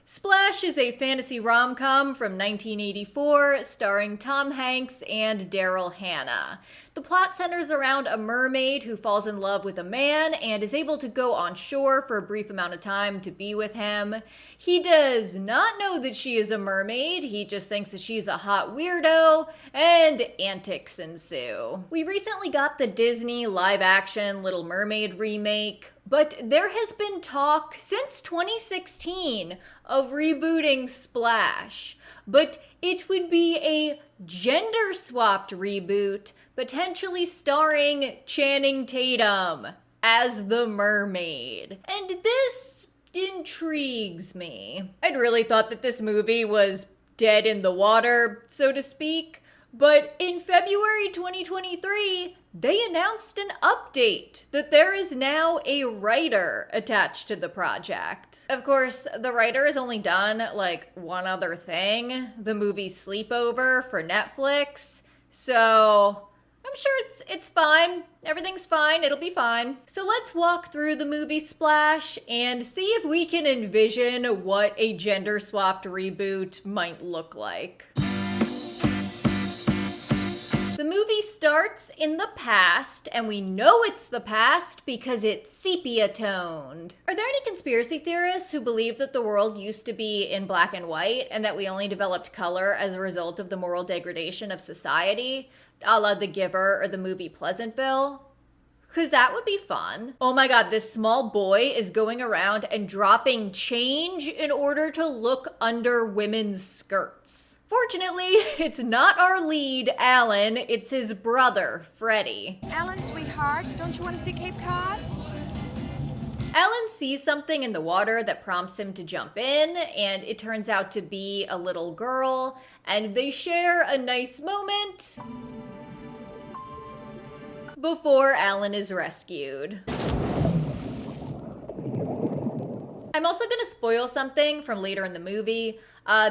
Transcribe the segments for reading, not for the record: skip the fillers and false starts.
Splash is a fantasy rom-com from 1984 starring Tom Hanks and Darryl Hannah. The plot centers around a mermaid who falls in love with a man and is able to go on shore for a brief amount of time to be with him. He does not know that she is a mermaid, he just thinks that she's a hot weirdo, and antics ensue. We recently got the Disney live-action Little Mermaid remake, but there has been talk since 2016 of rebooting Splash. But it would be a gender-swapped reboot, potentially starring Channing Tatum as the mermaid. And this intrigues me. I'd really thought that this movie was dead in the water, so to speak, but in February 2023, they announced an update that there is now a writer attached to the project. Of course, the writer has only done like one other thing, the movie Sleepover for Netflix, so I'm sure it's fine. Everything's fine. It'll be fine. So let's walk through the movie Splash and see if we can envision what a gender-swapped reboot might look like. The movie starts in the past, and we know it's the past because it's sepia-toned. Are there any conspiracy theorists who believe that the world used to be in black and white and that we only developed color as a result of the moral degradation of society, a la The Giver or the movie Pleasantville? Because that would be fun. Oh my god, this small boy is going around and dropping change in order to look under women's skirts. Fortunately, it's not our lead, Alan, it's his brother, Freddie. Alan, sweetheart, don't you want to see Cape Cod? Alan sees something in the water that prompts him to jump in, and it turns out to be a little girl, and they share a nice moment before Alan is rescued. I'm also going to spoil something from later in the movie.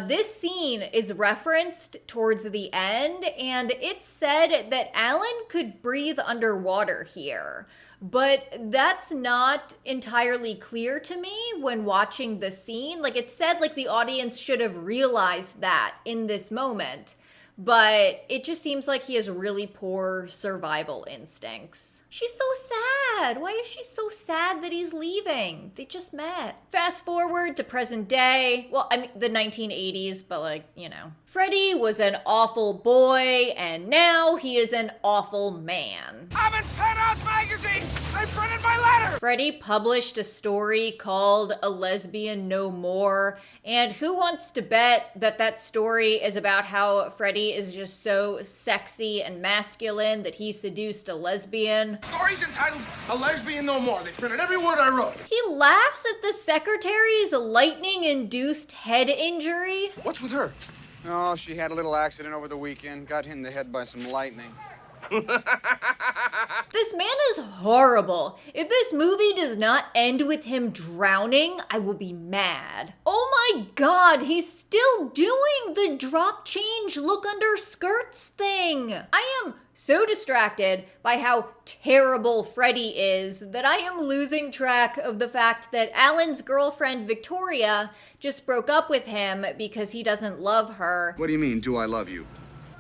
This scene is referenced towards the end, and it's said that Alan could breathe underwater here. But that's not entirely clear to me when watching the scene. Like, it's said like the audience should have realized that in this moment. But it just seems like he has really poor survival instincts. She's so sad. Why is she so sad that he's leaving? They just met. Fast forward to present day. Well, I mean, the 1980s, but like, you know. Freddie was an awful boy, and now he is an awful man. I'm in Penthouse Magazine! I printed my letter! Freddie published a story called A Lesbian No More, and who wants to bet that that story is about how Freddie is just so sexy and masculine that he seduced a lesbian? Story's entitled A Lesbian No More. They printed every word I wrote. He laughs at the secretary's lightning-induced head injury. What's with her? Oh, she had a little accident over the weekend. Got hit in the head by some lightning. This man is horrible. If this movie does not end with him drowning, I will be mad. Oh my god, he's still doing the drop change look under skirts thing. I am so distracted by how terrible Freddie is that I am losing track of the fact that Alan's girlfriend Victoria just broke up with him because he doesn't love her. What do you mean, do I love you?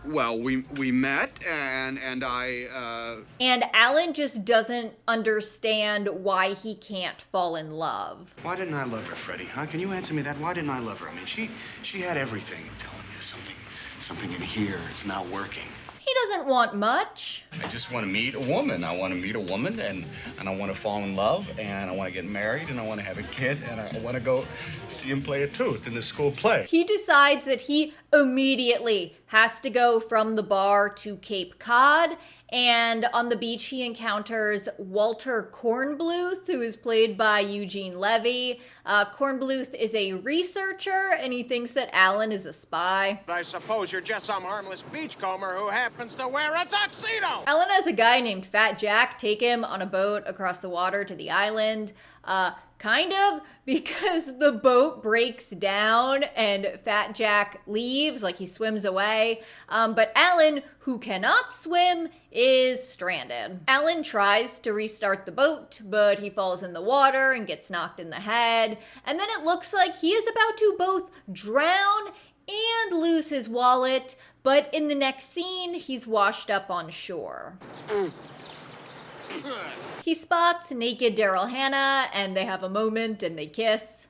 Well, we met, and I, And Alan just doesn't understand why he can't fall in love. Why didn't I love her, Freddie? Huh? Can you answer me that? Why didn't I love her? I mean, she had everything. I'm telling you, something in here is not working. He doesn't want much. I just want to meet a woman. I want to meet a woman, and I want to fall in love, and I want to get married, and I want to have a kid, and I want to go see him play a tooth in the school play. He decides that he immediately has to go from the bar to Cape Cod, and on the beach he encounters Walter Kornbluth, who is played by Eugene Levy. Kornbluth is a researcher, and he thinks that Alan is a spy. I suppose you're just some harmless beachcomber who happens to wear a tuxedo! Alan has a guy named Fat Jack take him on a boat across the water to the island. kind of, because the boat breaks down and Fat Jack leaves, like he swims away. But Alan, who cannot swim, is stranded. Alan tries to restart the boat, but he falls in the water and gets knocked in the head. And then it looks like he is about to both drown and lose his wallet, but in the next scene, he's washed up on shore. He spots naked Darryl Hannah, and they have a moment and they kiss.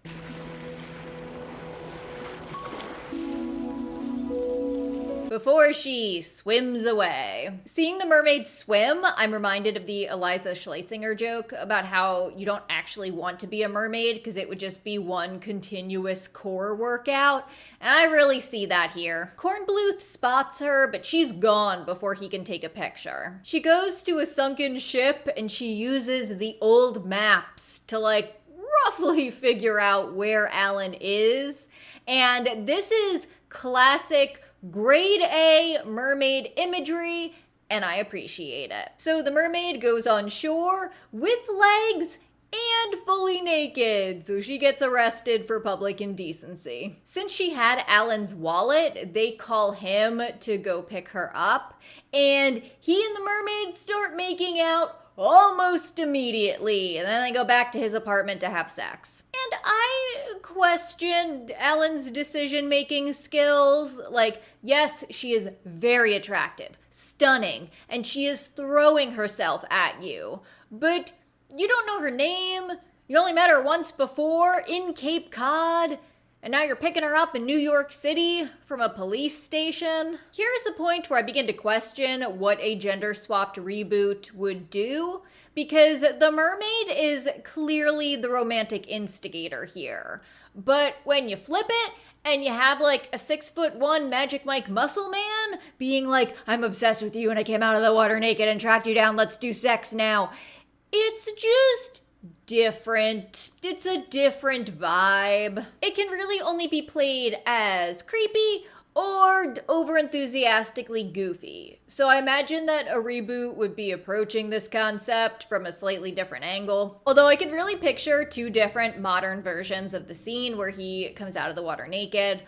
Before she swims away. Seeing the mermaid swim, I'm reminded of the Eliza Schlesinger joke about how you don't actually want to be a mermaid because it would just be one continuous core workout. And I really see that here. Kornbluth spots her, but she's gone before he can take a picture. She goes to a sunken ship and she uses the old maps to roughly figure out where Alan is. And this is classic grade A mermaid imagery, and I appreciate it. So the mermaid goes on shore with legs and fully naked, so she gets arrested for public indecency. Since she had Alan's wallet, they call him to go pick her up, and he and the mermaid start making out almost immediately, and then they go back to his apartment to have sex. And I question Alan's decision-making skills. Yes, she is very attractive, stunning, and she is throwing herself at you, but you don't know her name, you only met her once before in Cape Cod, and now you're picking her up in New York City from a police station. Here's the point where I begin to question what a gender-swapped reboot would do, because the mermaid is clearly the romantic instigator here. But when you flip it, and you have a 6'1" Magic Mike muscle man being like, I'm obsessed with you and I came out of the water naked and tracked you down, let's do sex now. It's just different. It's a different vibe. It can really only be played as creepy or over-enthusiastically goofy. So I imagine that a reboot would be approaching this concept from a slightly different angle. Although I could really picture two different modern versions of the scene where he comes out of the water naked.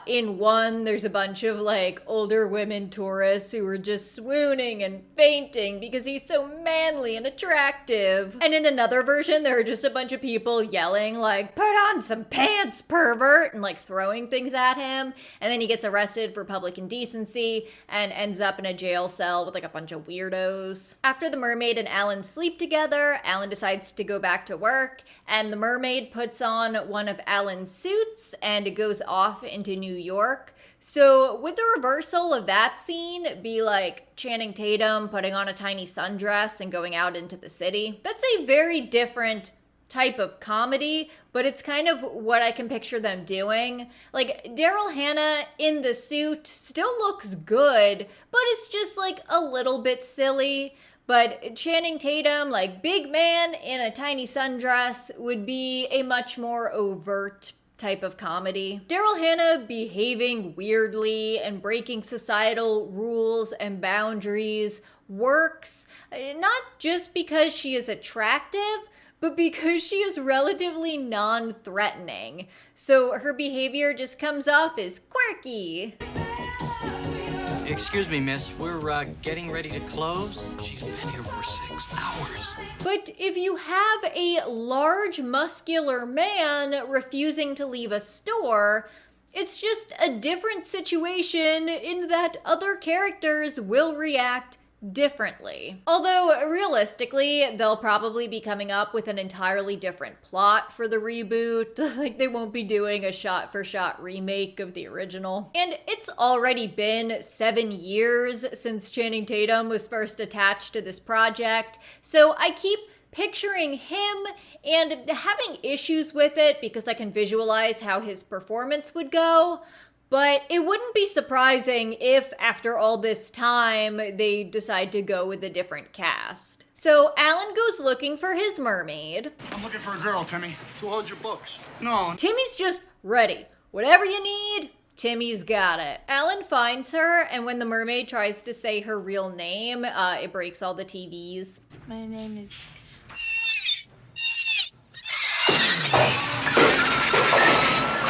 In one, there's a bunch of older women tourists who are just swooning and fainting because he's so manly and attractive. And in another version, there are just a bunch of people yelling put on some pants, pervert, and throwing things at him. And then he gets arrested for public indecency and ends up in a jail cell with a bunch of weirdos. After the mermaid and Alan sleep together, Alan decides to go back to work, and the mermaid puts on one of Alan's suits and goes off into New York. So would the reversal of that scene be Channing Tatum putting on a tiny sundress and going out into the city? That's a very different type of comedy, but it's kind of what I can picture them doing. Darryl Hannah in the suit still looks good, but it's just a little bit silly. But Channing Tatum, big man in a tiny sundress, would be a much more overt type of comedy. Darryl Hannah behaving weirdly and breaking societal rules and boundaries works, not just because she is attractive, but because she is relatively non-threatening. So her behavior just comes off as quirky. Excuse me, miss. We're getting ready to close. She's been here for 6 hours. But if you have a large, muscular man refusing to leave a store, it's just a different situation in that other characters will react differently. Although, realistically, they'll probably be coming up with an entirely different plot for the reboot. They won't be doing a shot-for-shot remake of the original. And it's already been 7 years since Channing Tatum was first attached to this project, so I keep picturing him and having issues with it because I can visualize how his performance would go. But it wouldn't be surprising if, after all this time, they decide to go with a different cast. So Alan goes looking for his mermaid. I'm looking for a girl, Timmy. $200. No. Timmy's just ready. Whatever you need, Timmy's got it. Alan finds her, and when the mermaid tries to say her real name, it breaks all the TVs. My name is...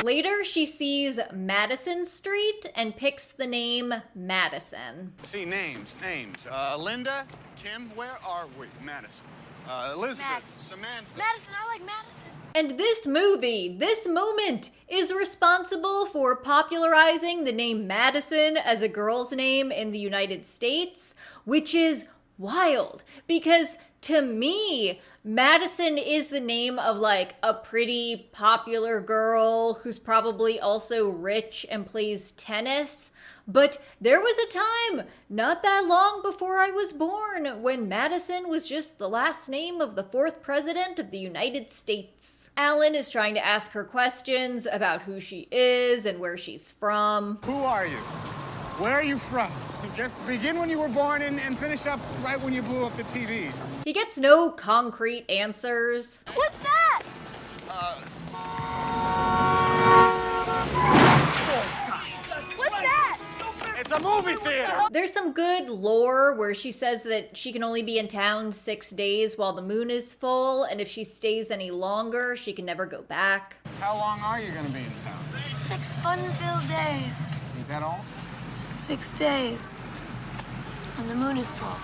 Later, she sees Madison Street and picks the name Madison. See, names. Linda, Kim, where are we? Madison. Elizabeth, Madison. Samantha. Madison, I like Madison. And this movie, this moment, is responsible for popularizing the name Madison as a girl's name in the United States, which is wild because to me, Madison is the name of like a pretty popular girl who's probably also rich and plays tennis. But there was a time, not that long before I was born, when Madison was just the last name of the 4th president of the United States. Alan is trying to ask her questions about who she is and where she's from. Who are you? Where are you from? Just begin when you were born and finish up right when you blew up the TVs. He gets no concrete answers. What's that? What's that? It's a movie theater! There's some good lore where she says that she can only be in town 6 days while the moon is full, and if she stays any longer, she can never go back. How long are you gonna be in town? 6 fun-filled days. Is that all? 6 days. And the moon is full.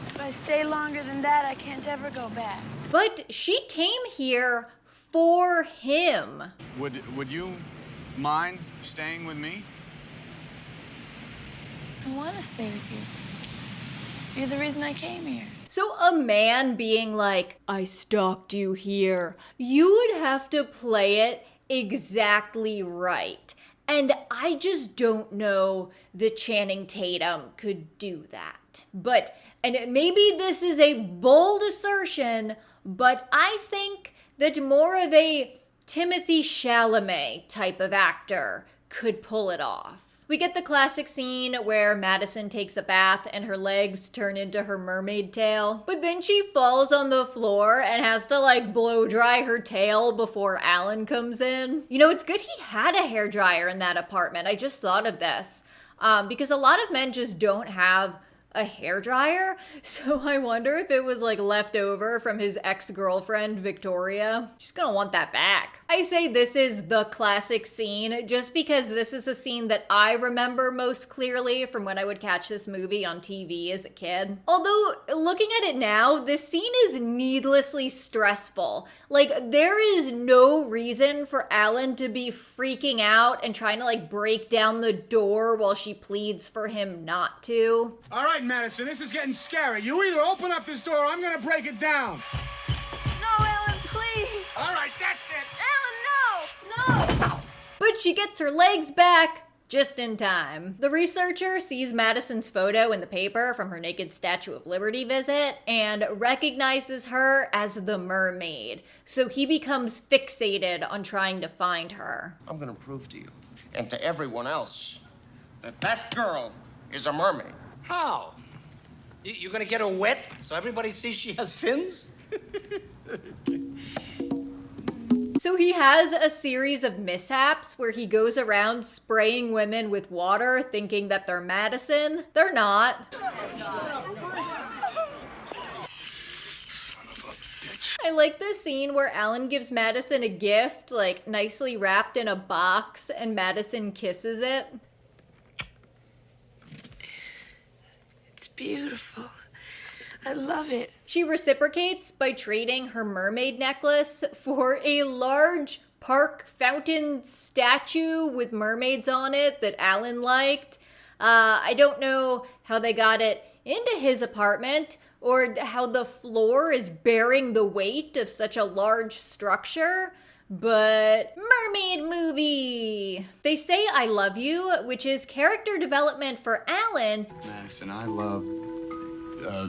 If I stay longer than that, I can't ever go back. But she came here for him. Would you mind staying with me? I want to stay with you. You're the reason I came here. So a man being like, I stalked you here, you would have to play it exactly right. And I just don't know that Channing Tatum could do that. But, and maybe this is a bold assertion, but I think that more of a Timothée Chalamet type of actor could pull it off. We get the classic scene where Madison takes a bath and her legs turn into her mermaid tail. But then she falls on the floor and has to like blow dry her tail before Alan comes in. You know, it's good he had a hairdryer in that apartment. I just thought of this. Because a lot of men just don't have a hairdryer. So I wonder if it was like left over from his ex-girlfriend, Victoria. She's gonna want that back. I say this is the classic scene just because this is a scene that I remember most clearly from when I would catch this movie on TV as a kid. Although, looking at it now, this scene is needlessly stressful. Like, there is no reason for Alan to be freaking out and trying to like break down the door while she pleads for him not to. All right, Madison, this is getting scary. You either open up this door or I'm gonna break it down. No, Ellen, please. All right, that's it. Ellen, no! No! But she gets her legs back just in time. The researcher sees Madison's photo in the paper from her naked Statue of Liberty visit and recognizes her as the mermaid. So he becomes fixated on trying to find her. I'm gonna prove to you, and to everyone else, that girl is a mermaid. How? You gonna get her wet so everybody sees she has fins? So he has a series of mishaps where he goes around spraying women with water thinking that they're Madison. They're not. I like this scene where Alan gives Madison a gift, like nicely wrapped in a box, and Madison kisses it. It's beautiful. I love it. She reciprocates by trading her mermaid necklace for a large park fountain statue with mermaids on it that Alan liked. I don't know how they got it into his apartment or how the floor is bearing the weight of such a large structure, but mermaid movie. They say I love you, which is character development for Alan. Madison, I love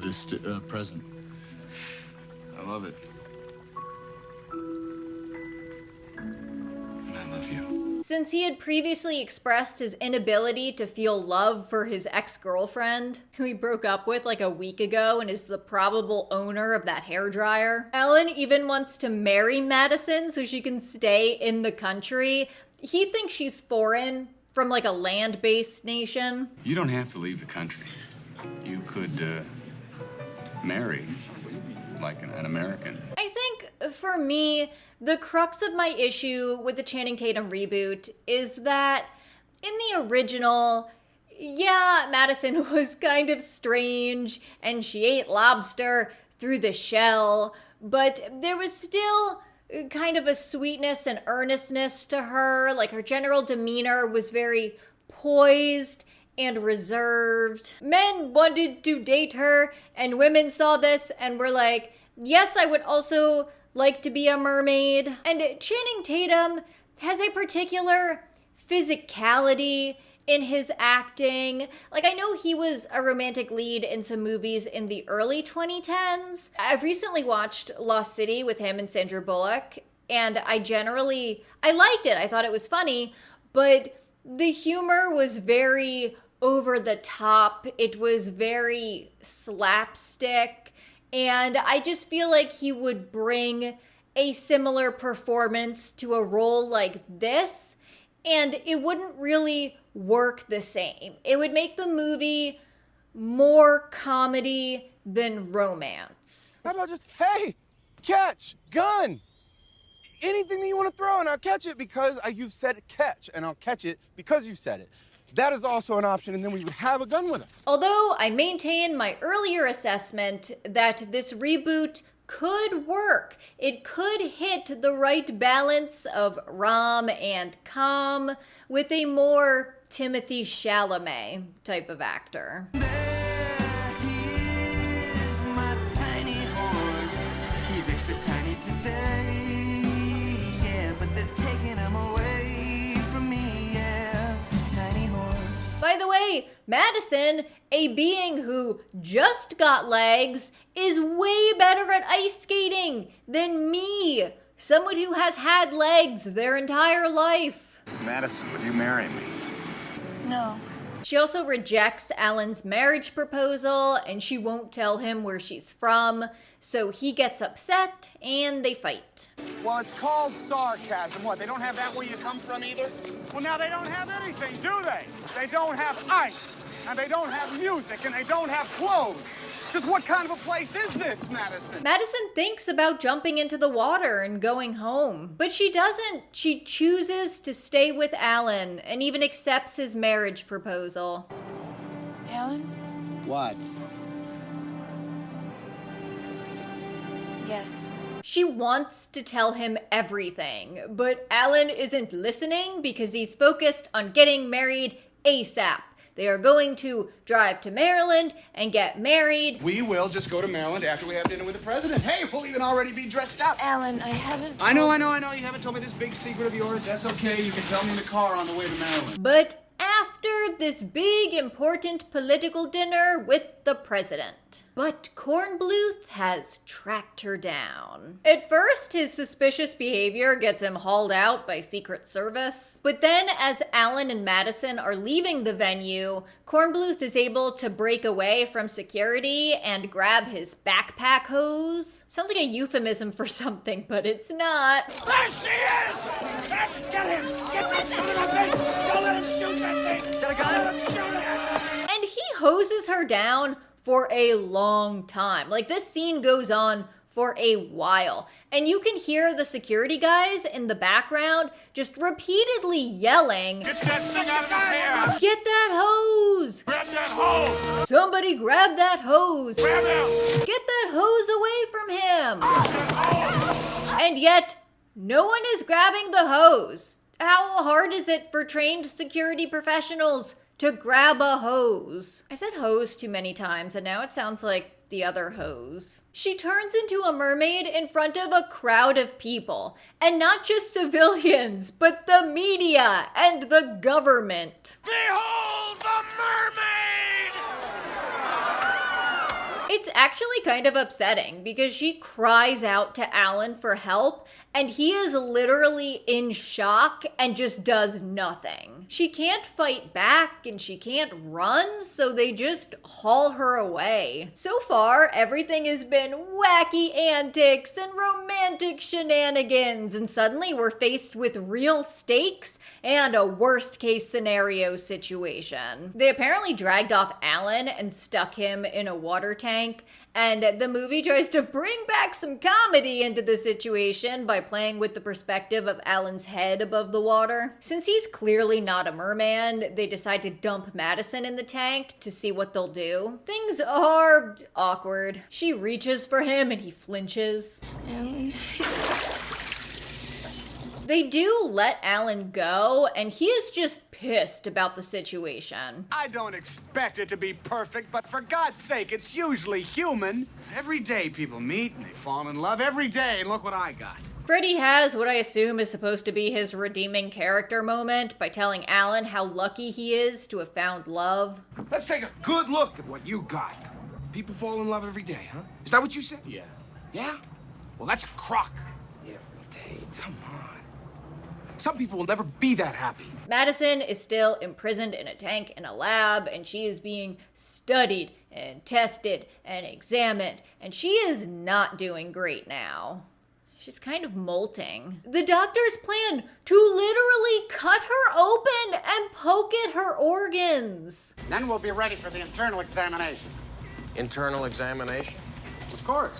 this present. I love it. And I love you. Since he had previously expressed his inability to feel love for his ex-girlfriend, who he broke up with like a week ago and is the probable owner of that hairdryer, Alan even wants to marry Madison so she can stay in the country. He thinks she's foreign from like a land-based nation. You don't have to leave the country. You could marry like an American. I think for me, the crux of my issue with the Channing Tatum reboot is that in the original, yeah, Madison was kind of strange and she ate lobster through the shell, but there was still kind of a sweetness and earnestness to her. Like, her general demeanor was very poised and reserved. Men wanted to date her, and women saw this and were like, yes, I would also like to be a mermaid. And Channing Tatum has a particular physicality in his acting. Like, I know he was a romantic lead in some movies in the early 2010s. I've recently watched Lost City with him and Sandra Bullock, and I liked it. I thought it was funny, but the humor was very over the top. It was very slapstick, and I just feel like he would bring a similar performance to a role like this, and it wouldn't really work the same. It would make the movie more comedy than romance. How about just, hey, catch, gun, anything that you want to throw and I'll catch it because you've said catch, and I'll catch it because you said it. That is also an option, and then we would have a gun with us. Although I maintain my earlier assessment that this reboot could work. It could hit the right balance of rom and com with a more Timothée Chalamet type of actor. There he is, my tiny horse. He's extra tiny today, yeah, but they're taking him away from me, yeah, tiny horse. By the way, Madison, a being who just got legs, is way better at ice skating than me, someone who has had legs their entire life. Madison, would you marry me? No. She also rejects Alan's marriage proposal, and she won't tell him where she's from, so he gets upset and they fight. Well, it's called sarcasm. What, they don't have that where you come from either? Well, now they don't have anything, do they? They don't have ice, and they don't have music, and they don't have clothes. Because what kind of a place is this, Madison? Madison thinks about jumping into the water and going home, but she doesn't. She chooses to stay with Alan and even accepts his marriage proposal. Alan? What? Yes. She wants to tell him everything, but Alan isn't listening because he's focused on getting married ASAP. They are going to drive to Maryland and get married. We will just go to Maryland after we have dinner with the president. Hey, we'll even already be dressed up. Alan, I haven't told... I know. You haven't told me this big secret of yours. That's okay. You can tell me in the car on the way to Maryland. But after this big important political dinner with the president. But Kornbluth has tracked her down. At first, his suspicious behavior gets him hauled out by Secret Service. But then, as Alan and Madison are leaving the venue, Kornbluth is able to break away from security and grab his backpack hose. Sounds like a euphemism for something, but it's not. There she is! Get him! Get that son of a bitch! Don't let him shoot that thing! Got a gun? Let him shoot it! And he hoses her down for a long time. Like, this scene goes on for a while. And you can hear the security guys in the background just repeatedly yelling, Get that thing out of his hair! "Get that hose! Grab that hose! Somebody grab that hose! Grab him! Get that hose away from him!" And yet, no one is grabbing the hose. How hard is it for trained security professionals to grab a hose? I said hose too many times, and now it sounds like the other hose. She turns into a mermaid in front of a crowd of people, and not just civilians, but the media and the government. Behold the mermaid! It's actually kind of upsetting because she cries out to Alan for help, and he is literally in shock and just does nothing. She can't fight back and she can't run, so they just haul her away. So far, everything has been wacky antics and romantic shenanigans, and suddenly we're faced with real stakes and a worst case scenario situation. They apparently dragged off Alan and stuck him in a water tank, And the movie tries to bring back some comedy into the situation by playing with the perspective of Alan's head above the water. Since he's clearly not a merman, they decide to dump Madison in the tank to see what they'll do. Things are awkward. She reaches for him and he flinches. Alan. They do let Alan go, and he is just pissed about the situation. I don't expect it to be perfect, but for God's sake, it's usually human. Every day people meet and they fall in love every day, and look what I got. Freddie has what I assume is supposed to be his redeeming character moment by telling Alan how lucky he is to have found love. Let's take a good look at what you got. People fall in love every day, huh? Is that what you said? Yeah. Yeah? Well, that's a crock. Every day. Come on. Some people will never be that happy. Madison is still imprisoned in a tank in a lab, and she is being studied and tested and examined, and she is not doing great now. She's kind of molting. The doctors plan to literally cut her open and poke at her organs. Then we'll be ready for the internal examination. Internal examination? Of course.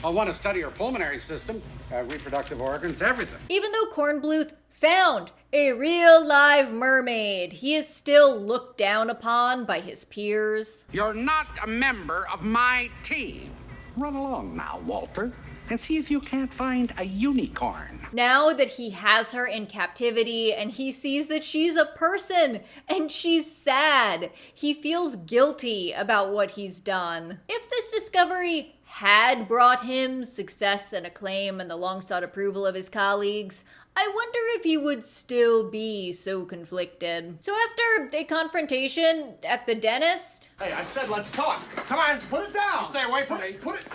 I'll want to study her pulmonary system, reproductive organs, everything. Even though Kornbluth found a real live mermaid, he is still looked down upon by his peers. You're not a member of my team. Run along now, Walter, and see if you can't find a unicorn. Now that he has her in captivity and he sees that she's a person and she's sad, he feels guilty about what he's done. If this discovery had brought him success and acclaim and the long-sought approval of his colleagues, I wonder if he would still be so conflicted. So after a confrontation at the dentist, Hey, I said let's talk. Come on, put it down. Stay away from me. Put it.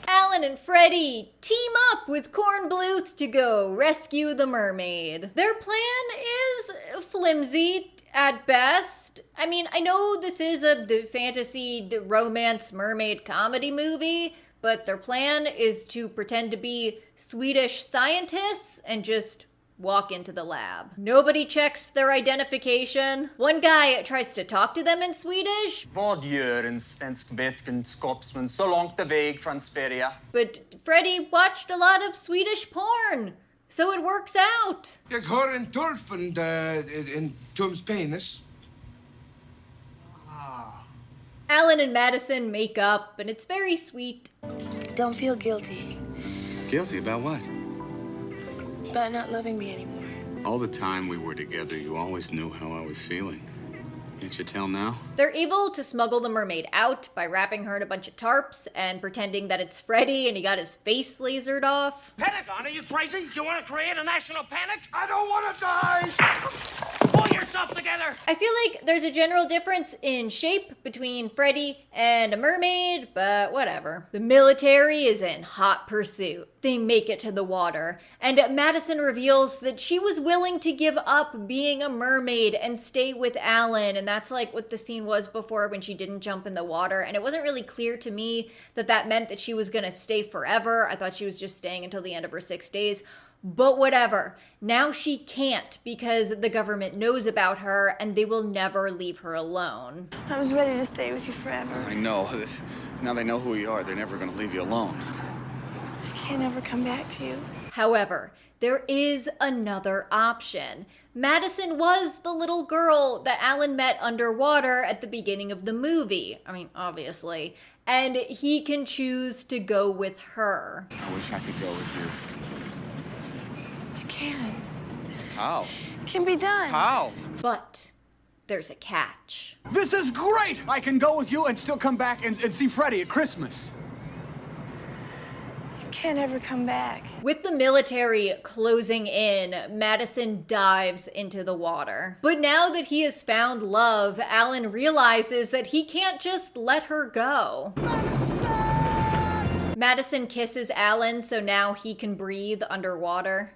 Alan and Freddie team up with Kornbluth to go rescue the mermaid. Their plan is flimsy at best. I mean, I know this is a fantasy romance mermaid comedy movie, but their plan is to pretend to be Swedish scientists and just walk into the lab. Nobody checks their identification. One guy tries to talk to them in Swedish. Vad gör en svensk vetenskapsman så långt väg från Sverige? But Freddie watched a lot of Swedish porn, so it works out. Jag har en turf and en Tums penis. Alan and Madison make up, and it's very sweet. Don't feel guilty Guilty about what? about not loving me anymore. All the time we were together, you always knew how I was feeling. Can't you tell now? They're able to smuggle the mermaid out by wrapping her in a bunch of tarps and pretending that it's Freddie and he got his face lasered off. Pentagon, are you crazy? You want to create a national panic? I don't want to die! Pull yourself together! I feel like there's a general difference in shape between Freddie and a mermaid, but whatever. The military is in hot pursuit. They make it to the water, and Madison reveals that she was willing to give up being a mermaid and stay with Alan, and that's like what the scene was before when she didn't jump in the water, and it wasn't really clear to me that that meant that she was gonna stay forever. I thought she was just staying until the end of her 6 days. But whatever. Now she can't because the government knows about her and they will never leave her alone. I was ready to stay with you forever. I know. Now they know who you are. They're never going to leave you alone. I can't ever come back to you. However, there is another option. Madison was the little girl that Alan met underwater at the beginning of the movie. I mean, obviously. And he can choose to go with her. I wish I could go with you. You can. How? It can be done. How? But there's a catch. This is great! I can go with you and still come back and see Freddie at Christmas. You can't ever come back. With the military closing in, Madison dives into the water. But now that he has found love, Alan realizes that he can't just let her go. Madison kisses Alan so now he can breathe underwater.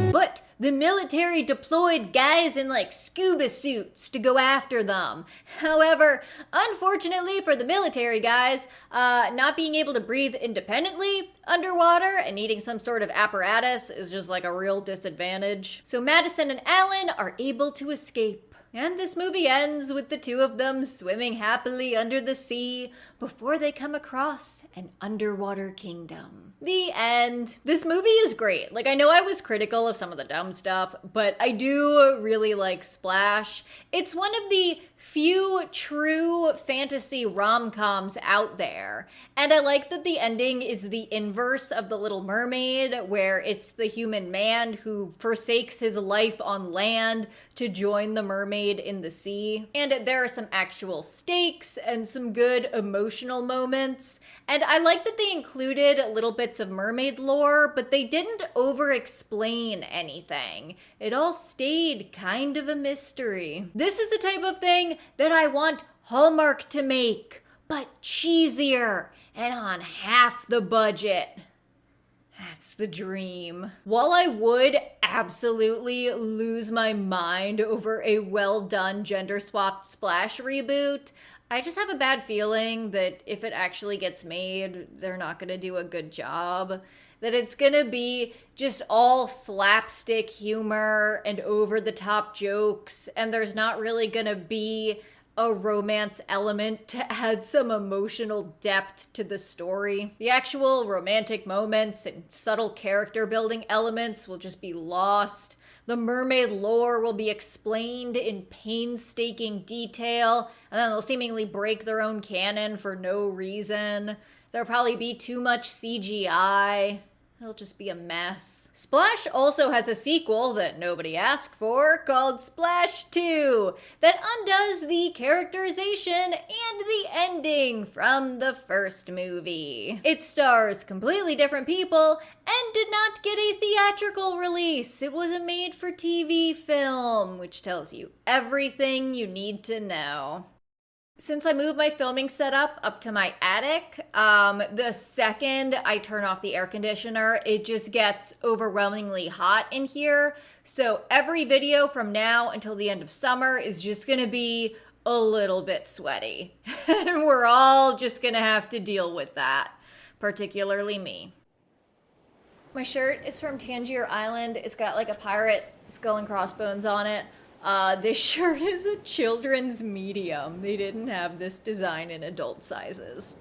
But the military deployed guys in like scuba suits to go after them. However, unfortunately for the military guys, not being able to breathe independently underwater and needing some sort of apparatus is just like a real disadvantage. So Madison and Alan are able to escape. And this movie ends with the two of them swimming happily under the sea before they come across an underwater kingdom. The end. This movie is great. Like, I know I was critical of some of the dumb stuff, but I do really like Splash. It's one of the few true fantasy rom-coms out there. And I like that the ending is the inverse of The Little Mermaid, where it's the human man who forsakes his life on land to join the mermaid in the sea. And there are some actual stakes and some good emotional moments. And I like that they included little bits of mermaid lore, but they didn't over-explain anything. It all stayed kind of a mystery. This is the type of thing that I want Hallmark to make, but cheesier and on half the budget. That's the dream. While I would absolutely lose my mind over a well-done gender-swapped Splash reboot, I just have a bad feeling that if it actually gets made, they're not gonna do a good job. That it's gonna be just all slapstick humor and over-the-top jokes, and there's not really gonna be a romance element to add some emotional depth to the story. The actual romantic moments and subtle character building elements will just be lost. The mermaid lore will be explained in painstaking detail, and then they'll seemingly break their own canon for no reason. There'll probably be too much CGI. It'll just be a mess. Splash also has a sequel that nobody asked for called Splash 2 that undoes the characterization and the ending from the first movie. It stars completely different people and did not get a theatrical release. It was a made-for-TV film, which tells you everything you need to know. Since I moved my filming setup up to my attic, the second I turn off the air conditioner, it just gets overwhelmingly hot in here. So every video from now until the end of summer is just gonna be a little bit sweaty. And we're all just gonna have to deal with that, particularly me. My shirt is from Tangier Island. It's got like a pirate skull and crossbones on it. This shirt is a children's medium. They didn't have this design in adult sizes.